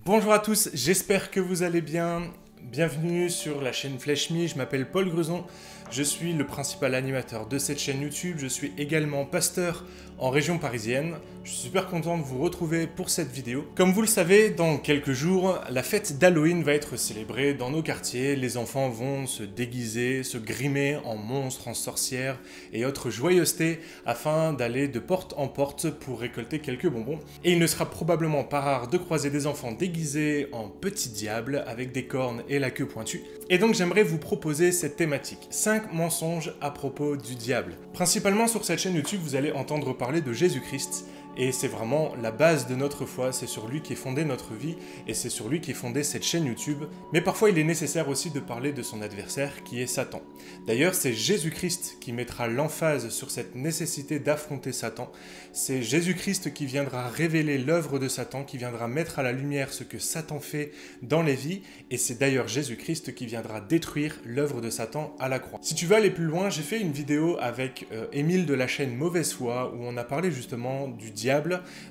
Bonjour à tous, j'espère que vous allez bien. Bienvenue sur la chaîne Flèche Me, je m'appelle Paul Grezon, je suis le principal animateur de cette chaîne YouTube, je suis également pasteur en région parisienne. Je suis super content de vous retrouver pour cette vidéo. Comme vous le savez, dans quelques jours, la fête d'Halloween va être célébrée dans nos quartiers. Les enfants vont se déguiser, se grimer en monstres, en sorcières et autres joyeusetés afin d'aller de porte en porte pour récolter quelques bonbons. Et il ne sera probablement pas rare de croiser des enfants déguisés en petits diables avec des cornes et la queue pointue. Et donc j'aimerais vous proposer cette thématique, 5 mensonges à propos du diable. Principalement sur cette chaîne YouTube, vous allez entendre parler de Jésus-Christ. Et c'est vraiment la base de notre foi, c'est sur lui qu'est fondée notre vie, et c'est sur lui qu'est fondée cette chaîne YouTube. Mais parfois il est nécessaire aussi de parler de son adversaire, qui est Satan. D'ailleurs, c'est Jésus-Christ qui mettra l'emphase sur cette nécessité d'affronter Satan. C'est Jésus-Christ qui viendra révéler l'œuvre de Satan, qui viendra mettre à la lumière ce que Satan fait dans les vies, et c'est d'ailleurs Jésus-Christ qui viendra détruire l'œuvre de Satan à la croix. Si tu veux aller plus loin, j'ai fait une vidéo avec Émile de la chaîne Mauvaise Foi, où on a parlé justement du diable.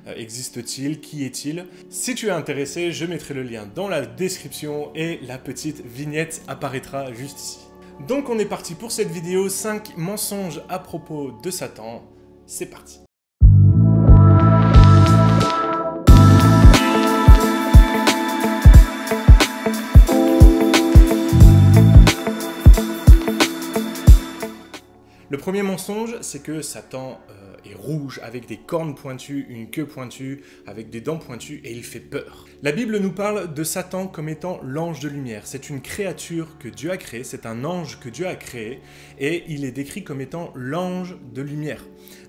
Existe-t-il? Qui est-il? Si tu es intéressé, je mettrai le lien dans la description et la petite vignette apparaîtra juste ici. Donc on est parti pour cette vidéo, 5 mensonges à propos de Satan. C'est parti. Le premier mensonge, c'est que Satan est rouge, avec des cornes pointues, une queue pointue, avec des dents pointues, et il fait peur. La Bible nous parle de Satan comme étant l'ange de lumière. C'est une créature que Dieu a créée, c'est un ange que Dieu a créé, et il est décrit comme étant l'ange de lumière.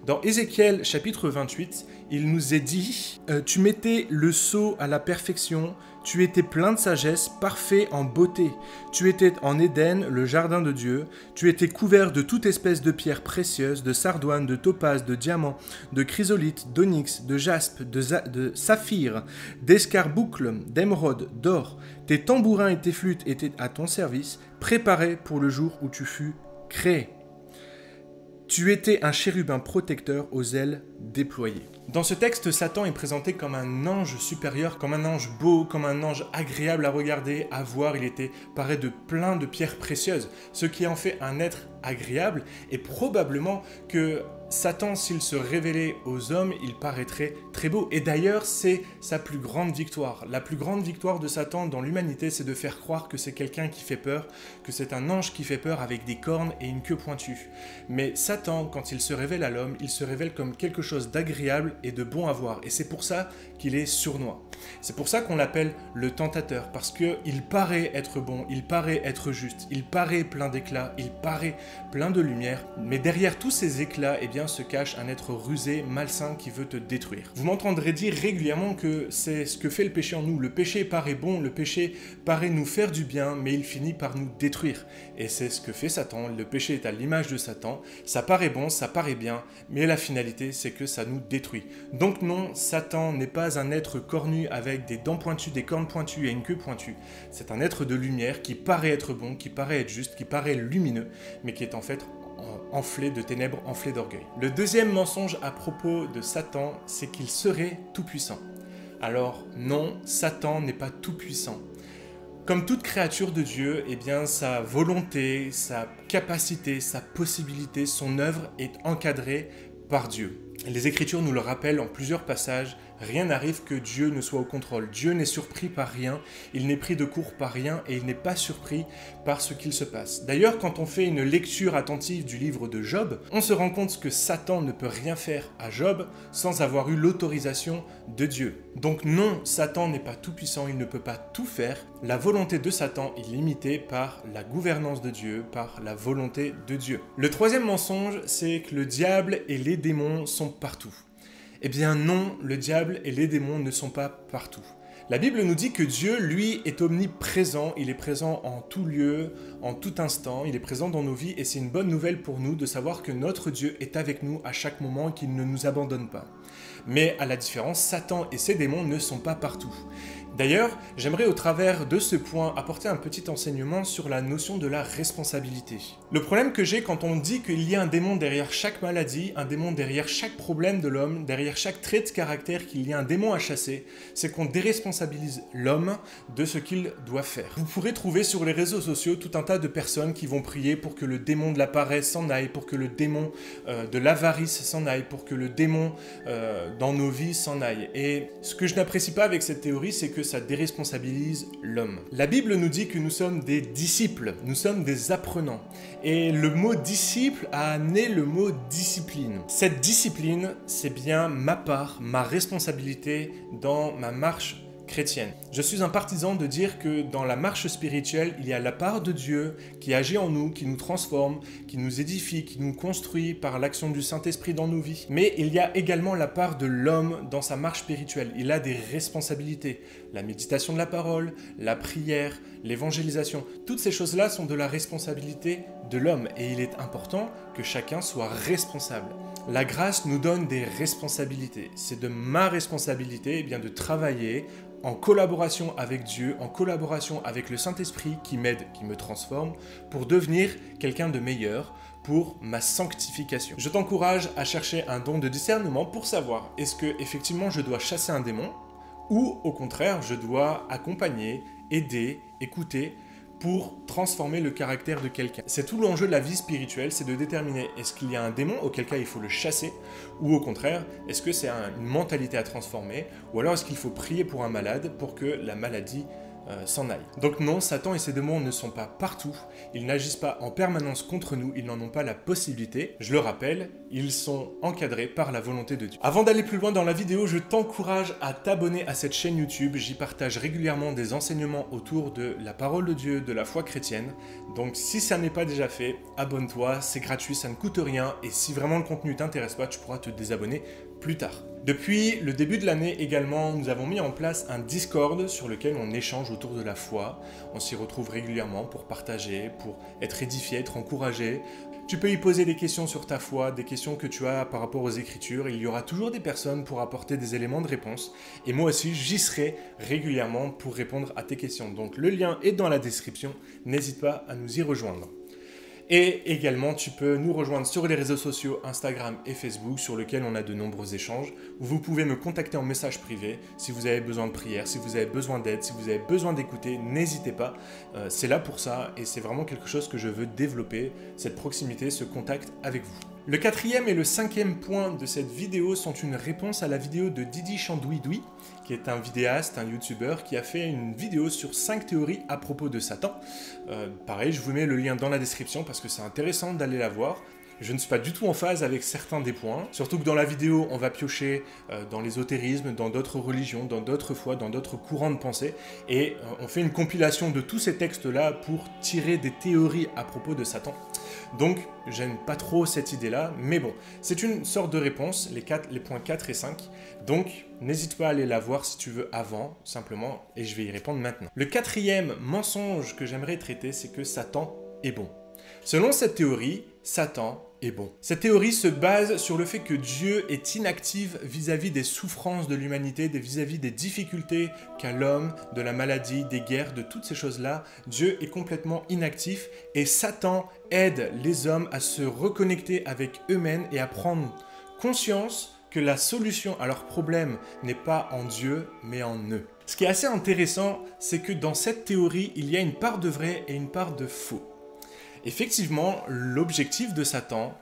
Dans Ézéchiel chapitre 28, il nous est dit « Tu mettais le sceau à la perfection, tu étais plein de sagesse, parfait en beauté. Tu étais en Éden, le jardin de Dieu. Tu étais couvert de toute espèce de pierres précieuses, de sardoine, de topaze, de diamant, de chrysolite, d'onyx, de jaspe, de saphir, d'escarboucle, d'émeraude, d'or. Tes tambourins et tes flûtes étaient à ton service, préparés pour le jour où tu fus créé. Tu étais un chérubin protecteur aux ailes déployées. » Dans ce texte, Satan est présenté comme un ange supérieur, comme un ange beau, comme un ange agréable à regarder, à voir. Il était paré de plein de pierres précieuses, ce qui en fait un être agréable, et probablement que Satan, s'il se révélait aux hommes, il paraîtrait très beau. Et d'ailleurs, c'est sa plus grande victoire. La plus grande victoire de Satan dans l'humanité, c'est de faire croire que c'est quelqu'un qui fait peur, que c'est un ange qui fait peur avec des cornes et une queue pointue. Mais Satan, quand il se révèle à l'homme, il se révèle comme quelque chose d'agréable et de bon à voir. Et c'est pour ça qu'il est sournois. C'est pour ça qu'on l'appelle le tentateur, parce qu'il paraît être bon, il paraît être juste, il paraît plein d'éclat, il paraît plein de lumière, mais derrière tous ces éclats, eh bien, se cache un être rusé, malsain qui veut te détruire. Vous m'entendrez dire régulièrement que c'est ce que fait le péché en nous. Le péché paraît bon, le péché paraît nous faire du bien, mais il finit par nous détruire. Et c'est ce que fait Satan. Le péché est à l'image de Satan. Ça paraît bon, ça paraît bien, mais la finalité, c'est que ça nous détruit. Donc non, Satan n'est pas un être cornu avec des dents pointues, des cornes pointues et une queue pointue. C'est un être de lumière qui paraît être bon, qui paraît être juste, qui paraît lumineux, mais qui est en fait enflé de ténèbres, enflé d'orgueil. Le deuxième mensonge à propos de Satan, c'est qu'il serait tout-puissant. Alors non, Satan n'est pas tout-puissant. Comme toute créature de Dieu, eh bien, sa volonté, sa capacité, sa possibilité, son œuvre est encadrée par Dieu. Les Écritures nous le rappellent en plusieurs passages, rien n'arrive que Dieu ne soit au contrôle. Dieu n'est surpris par rien, il n'est pris de court par rien et il n'est pas surpris par ce qu'il se passe. D'ailleurs, quand on fait une lecture attentive du livre de Job, on se rend compte que Satan ne peut rien faire à Job sans avoir eu l'autorisation de Dieu. Donc non, Satan n'est pas tout puissant, il ne peut pas tout faire. La volonté de Satan est limitée par la gouvernance de Dieu, par la volonté de Dieu. Le troisième mensonge, c'est que le diable et les démons sont partout. Eh bien non, le diable et les démons ne sont pas partout. La Bible nous dit que Dieu, lui, est omniprésent, il est présent en tout lieu, en tout instant, il est présent dans nos vies et c'est une bonne nouvelle pour nous de savoir que notre Dieu est avec nous à chaque moment et qu'il ne nous abandonne pas. Mais à la différence, Satan et ses démons ne sont pas partout. D'ailleurs, j'aimerais au travers de ce point apporter un petit enseignement sur la notion de la responsabilité. Le problème que j'ai quand on dit qu'il y a un démon derrière chaque maladie, un démon derrière chaque problème de l'homme, derrière chaque trait de caractère, qu'il y a un démon à chasser, c'est qu'on déresponsabilise l'homme de ce qu'il doit faire. Vous pourrez trouver sur les réseaux sociaux tout un tas de personnes qui vont prier pour que le démon de la paresse s'en aille, pour que le démon de l'avarice s'en aille, pour que le démon dans nos vies s'en aille. Et ce que je n'apprécie pas avec cette théorie, c'est que ça déresponsabilise l'homme. La Bible nous dit que nous sommes des disciples, nous sommes des apprenants. Et le mot disciple a né le mot discipline. Cette discipline, c'est bien ma part, ma responsabilité dans ma marche chrétienne. Je suis un partisan de dire que dans la marche spirituelle, il y a la part de Dieu qui agit en nous, qui nous transforme, qui nous édifie, qui nous construit par l'action du Saint-Esprit dans nos vies. Mais il y a également la part de l'homme dans sa marche spirituelle. Il a des responsabilités. La méditation de la parole, la prière, l'évangélisation, toutes ces choses-là sont de la responsabilité de l'homme et il est important que chacun soit responsable. La grâce nous donne des responsabilités. C'est de ma responsabilité de travailler en collaboration avec Dieu, en collaboration avec le Saint-Esprit qui m'aide, qui me transforme, pour devenir quelqu'un de meilleur, pour ma sanctification. Je t'encourage à chercher un don de discernement pour savoir est-ce que effectivement je dois chasser un démon ou au contraire je dois accompagner, aider, écouter pour transformer le caractère de quelqu'un. C'est tout l'enjeu de la vie spirituelle, c'est de déterminer est-ce qu'il y a un démon auquel cas il faut le chasser, ou au contraire, est-ce que c'est une mentalité à transformer, ou alors est-ce qu'il faut prier pour un malade pour que la maladie s'en aille. Donc non, Satan et ses démons ne sont pas partout, ils n'agissent pas en permanence contre nous, ils n'en ont pas la possibilité. Je le rappelle, ils sont encadrés par la volonté de Dieu. Avant d'aller plus loin dans la vidéo, je t'encourage à t'abonner à cette chaîne YouTube. J'y partage régulièrement des enseignements autour de la parole de Dieu, de la foi chrétienne. Donc si ça n'est pas déjà fait, abonne-toi, c'est gratuit, ça ne coûte rien. Et si vraiment le contenu t'intéresse pas, tu pourras te désabonner plus tard. Depuis le début de l'année également, nous avons mis en place un Discord sur lequel on échange autour de la foi. On s'y retrouve régulièrement pour partager, pour être édifié, être encouragé. Tu peux y poser des questions sur ta foi, des questions que tu as par rapport aux Écritures. Il y aura toujours des personnes pour apporter des éléments de réponse. Et moi aussi, j'y serai régulièrement pour répondre à tes questions. Donc le lien est dans la description. N'hésite pas à nous y rejoindre. Et également, tu peux nous rejoindre sur les réseaux sociaux Instagram et Facebook sur lesquels on a de nombreux échanges. Vous pouvez me contacter en message privé si vous avez besoin de prière, si vous avez besoin d'aide, si vous avez besoin d'écouter, n'hésitez pas. C'est là pour ça et c'est vraiment quelque chose que je veux développer, cette proximité, ce contact avec vous. Le quatrième et le cinquième point de cette vidéo sont une réponse à la vidéo de Didi Chandouidoui, qui est un vidéaste, un youtubeur, qui a fait une vidéo sur 5 théories à propos de Satan. Pareil, je vous mets le lien dans la description parce que c'est intéressant d'aller la voir. Je ne suis pas du tout en phase avec certains des points, surtout que dans la vidéo, on va piocher dans l'ésotérisme, dans d'autres religions, dans d'autres foi, dans d'autres courants de pensée, et on fait une compilation de tous ces textes-là pour tirer des théories à propos de Satan. Donc, j'aime pas trop cette idée-là, mais bon, c'est une sorte de réponse, les points 4 et 5, donc n'hésite pas à aller la voir si tu veux avant, simplement, et je vais y répondre maintenant. Le quatrième mensonge que j'aimerais traiter, c'est que Satan est bon. Selon cette théorie, Satan est bon. Cette théorie se base sur le fait que Dieu est inactif vis-à-vis des souffrances de l'humanité, vis-à-vis des difficultés qu'a l'homme, de la maladie, des guerres, de toutes ces choses-là. Dieu est complètement inactif et Satan aide les hommes à se reconnecter avec eux-mêmes et à prendre conscience que la solution à leurs problèmes n'est pas en Dieu, mais en eux. Ce qui est assez intéressant, c'est que dans cette théorie, il y a une part de vrai et une part de faux. Effectivement, l'objectif de Satan,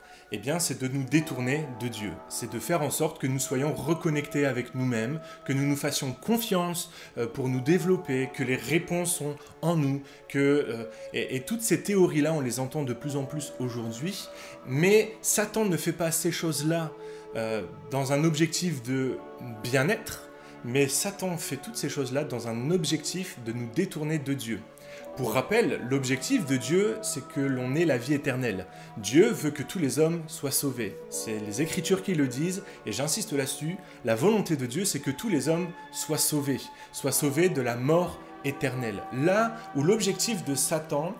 c'est de nous détourner de Dieu. C'est de faire en sorte que nous soyons reconnectés avec nous-mêmes, que nous nous fassions confiance pour nous développer, que les réponses sont en nous, et toutes ces théories-là, on les entend de plus en plus aujourd'hui. Mais Satan ne fait pas ces choses-là dans un objectif de bien-être, mais Satan fait toutes ces choses-là dans un objectif de nous détourner de Dieu. Pour rappel, l'objectif de Dieu, c'est que l'on ait la vie éternelle. Dieu veut que tous les hommes soient sauvés. C'est les Écritures qui le disent, et j'insiste là-dessus, la volonté de Dieu, c'est que tous les hommes soient sauvés de la mort éternelle. Là où l'objectif de Satan,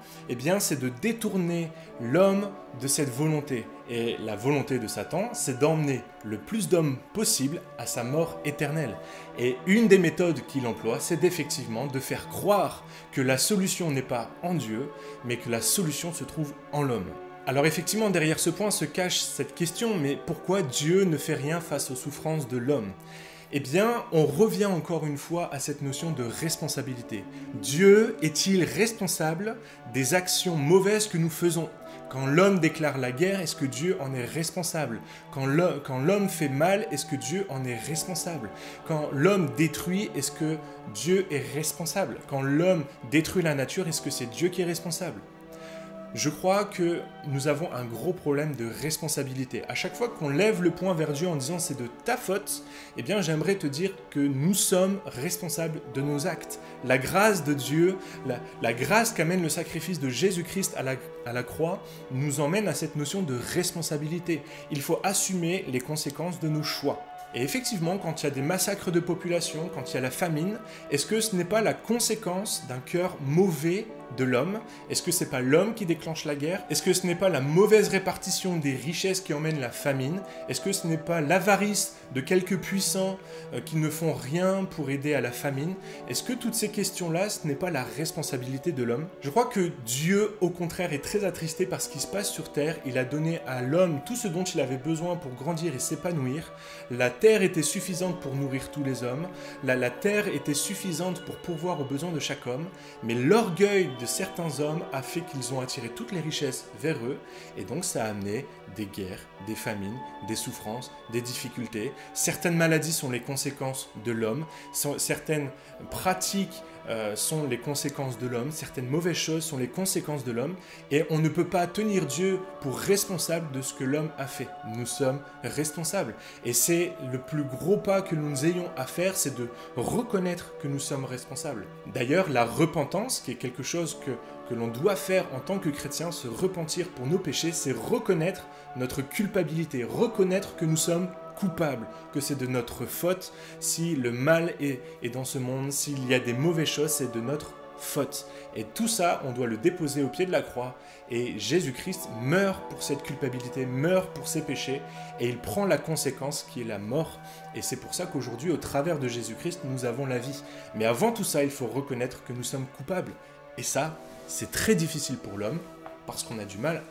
c'est de détourner l'homme de cette volonté. Et la volonté de Satan, c'est d'emmener le plus d'hommes possible à sa mort éternelle. Et une des méthodes qu'il emploie, c'est d'effectivement de faire croire que la solution n'est pas en Dieu, mais que la solution se trouve en l'homme. Alors effectivement, derrière ce point se cache cette question, mais pourquoi Dieu ne fait rien face aux souffrances de l'homme ? Eh bien, on revient encore une fois à cette notion de responsabilité. Dieu est-il responsable des actions mauvaises que nous faisons ? Quand l'homme déclare la guerre, est-ce que Dieu en est responsable ? Quand l'homme fait mal, est-ce que Dieu en est responsable ? Quand l'homme détruit, est-ce que Dieu est responsable ? Quand l'homme détruit la nature, est-ce que c'est Dieu qui est responsable ? Je crois que nous avons un gros problème de responsabilité. À chaque fois qu'on lève le poing vers Dieu en disant c'est de ta faute, eh bien j'aimerais te dire que nous sommes responsables de nos actes. La grâce de Dieu, la grâce qu'amène le sacrifice de Jésus-Christ à la croix, nous emmène à cette notion de responsabilité. Il faut assumer les conséquences de nos choix. Et effectivement, quand il y a des massacres de population, quand il y a la famine, est-ce que ce n'est pas la conséquence d'un cœur mauvais de l'homme? Est-ce que ce n'est pas l'homme qui déclenche la guerre? Est-ce que ce n'est pas la mauvaise répartition des richesses qui emmène la famine? Est-ce que ce n'est pas l'avarice de quelques puissants qui ne font rien pour aider à la famine? Est-ce que toutes ces questions-là, ce n'est pas la responsabilité de l'homme? Je crois que Dieu, au contraire, est très attristé par ce qui se passe sur Terre. Il a donné à l'homme tout ce dont il avait besoin pour grandir et s'épanouir. La terre était suffisante pour nourrir tous les hommes. La terre était suffisante pour pourvoir aux besoins de chaque homme. Mais l'orgueil de certains hommes a fait qu'ils ont attiré toutes les richesses vers eux, et donc ça a amené des guerres, des famines, des souffrances, des difficultés. Certaines maladies sont les conséquences de l'homme, certaines pratiques sont les conséquences de l'homme, certaines mauvaises choses sont les conséquences de l'homme, et on ne peut pas tenir Dieu pour responsable de ce que l'homme a fait. Nous sommes responsables, et c'est le plus gros pas que nous ayons à faire, c'est de reconnaître que nous sommes responsables. D'ailleurs, la repentance, qui est quelque chose que l'on doit faire en tant que chrétien, se repentir pour nos péchés, c'est reconnaître notre culpabilité, reconnaître que nous sommes coupables, que c'est de notre faute si le mal est dans ce monde, s'il y a des mauvaises choses, c'est de notre faute. Et tout ça, on doit le déposer au pied de la croix, et Jésus-Christ meurt pour cette culpabilité, meurt pour ses péchés, et il prend la conséquence qui est la mort. Et c'est pour ça qu'aujourd'hui, au travers de Jésus-Christ, nous avons la vie. Mais avant tout ça, il faut reconnaître que nous sommes coupables. Et ça, c'est très difficile pour l'homme, parce qu'on a du mal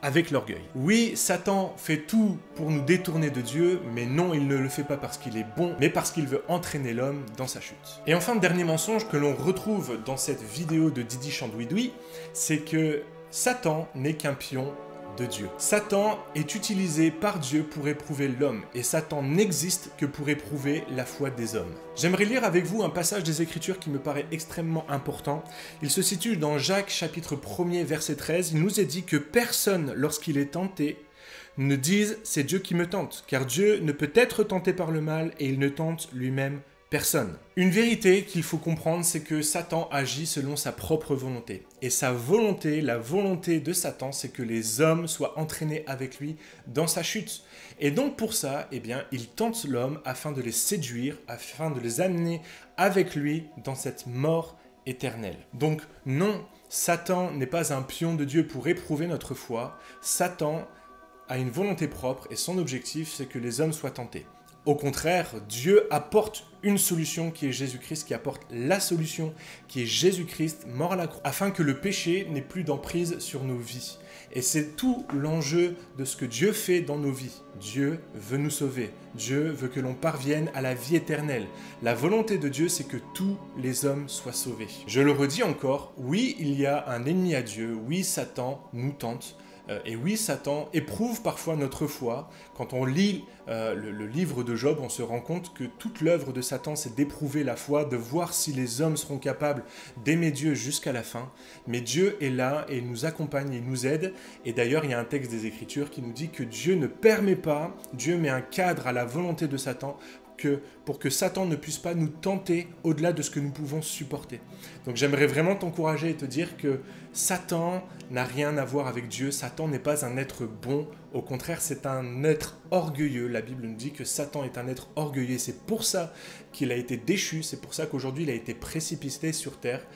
avec l'orgueil. Oui, Satan fait tout pour nous détourner de Dieu, mais non, il ne le fait pas parce qu'il est bon, mais parce qu'il veut entraîner l'homme dans sa chute. Et enfin, dernier mensonge que l'on retrouve dans cette vidéo de Didi Chandouidoui, c'est que Satan n'est qu'un pion de Dieu. Satan est utilisé par Dieu pour éprouver l'homme, et Satan n'existe que pour éprouver la foi des hommes. J'aimerais lire avec vous un passage des Écritures qui me paraît extrêmement important. Il se situe dans Jacques chapitre 1er verset 13. Il nous est dit que personne, lorsqu'il est tenté, ne dise « c'est Dieu qui me tente », car Dieu ne peut être tenté par le mal et il ne tente lui-même personne. Une vérité qu'il faut comprendre, c'est que Satan agit selon sa propre volonté. Et sa volonté, la volonté de Satan, c'est que les hommes soient entraînés avec lui dans sa chute. Et donc pour ça, eh bien, il tente l'homme afin de les séduire, afin de les amener avec lui dans cette mort éternelle. Donc non, Satan n'est pas un pion de Dieu pour éprouver notre foi. Satan a une volonté propre et son objectif, c'est que les hommes soient tentés. Au contraire, Dieu apporte une solution qui est Jésus-Christ, qui apporte la solution qui est Jésus-Christ mort à la croix, afin que le péché n'ait plus d'emprise sur nos vies. Et c'est tout l'enjeu de ce que Dieu fait dans nos vies. Dieu veut nous sauver. Dieu veut que l'on parvienne à la vie éternelle. La volonté de Dieu, c'est que tous les hommes soient sauvés. Je le redis encore, oui, il y a un ennemi à Dieu. Oui, Satan nous tente. Et oui, Satan éprouve parfois notre foi. Quand on lit le livre de Job, on se rend compte que toute l'œuvre de Satan, c'est d'éprouver la foi, de voir si les hommes seront capables d'aimer Dieu jusqu'à la fin. Mais Dieu est là et il nous accompagne, il nous aide. Et d'ailleurs, il y a un texte des Écritures qui nous dit que Dieu ne permet pas, Dieu met un cadre à la volonté de Satan pour que Satan ne puisse pas nous tenter au-delà de ce que nous pouvons supporter. Donc j'aimerais vraiment t'encourager et te dire que Satan n'a rien à voir avec Dieu. Satan n'est pas un être bon. Au contraire, c'est un être orgueilleux. La Bible nous dit que Satan est un être orgueilleux. C'est pour ça qu'il a été déchu. C'est pour ça qu'aujourd'hui, il a été précipité sur terre.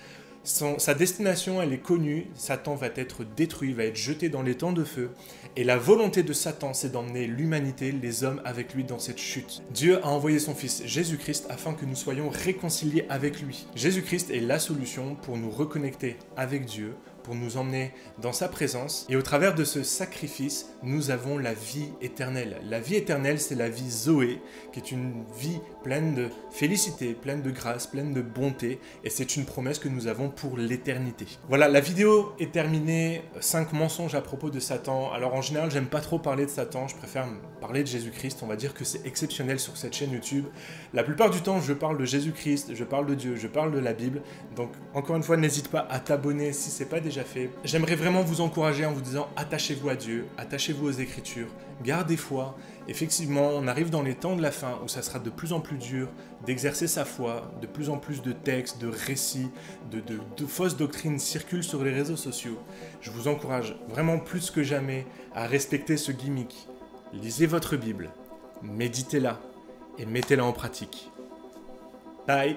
Sa destination, elle est connue. Satan va être détruit, va être jeté dans les temps de feu. Et la volonté de Satan, c'est d'emmener l'humanité, les hommes avec lui dans cette chute. Dieu a envoyé son Fils Jésus-Christ afin que nous soyons réconciliés avec lui. Jésus-Christ est la solution pour nous reconnecter avec Dieu, pour nous emmener dans sa présence. Et au travers de ce sacrifice, nous avons la vie éternelle. La vie éternelle, c'est la vie Zoé, qui est une vie pleine de félicité, pleine de grâce, pleine de bonté. Et c'est une promesse que nous avons pour l'éternité. Voilà, la vidéo est terminée. 5 mensonges à propos de Satan. Alors en général, j'aime pas trop parler de Satan. Je préfère parler de Jésus-Christ. On va dire que c'est exceptionnel sur cette chaîne YouTube. La plupart du temps, je parle de Jésus-Christ, je parle de Dieu, je parle de la Bible. Donc encore une fois, n'hésite pas à t'abonner si c'est pas déjà fait. J'aimerais vraiment vous encourager en vous disant attachez-vous à Dieu, attachez-vous aux Écritures, gardez foi. Effectivement, on arrive dans les temps de la fin où ça sera de plus en plus dur d'exercer sa foi, de plus en plus de textes, de récits, de fausses doctrines circulent sur les réseaux sociaux. Je vous encourage vraiment plus que jamais à respecter ce gimmick. Lisez votre Bible, méditez-la et mettez-la en pratique. Bye!